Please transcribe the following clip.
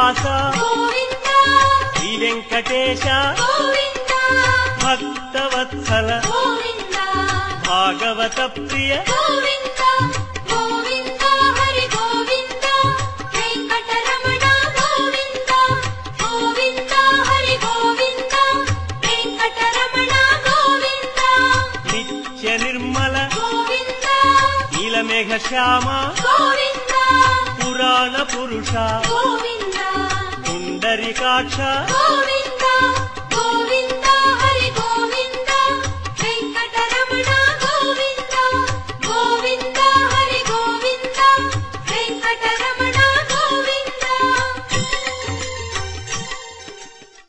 శ్రీనివాస శ్రీ వెంకటేశ భక్తవత్సల భాగవత ప్రియ నిత్య నిర్మల నీలమేఘ శ్యామ పురాణ పురుష పుండరీకాక్ష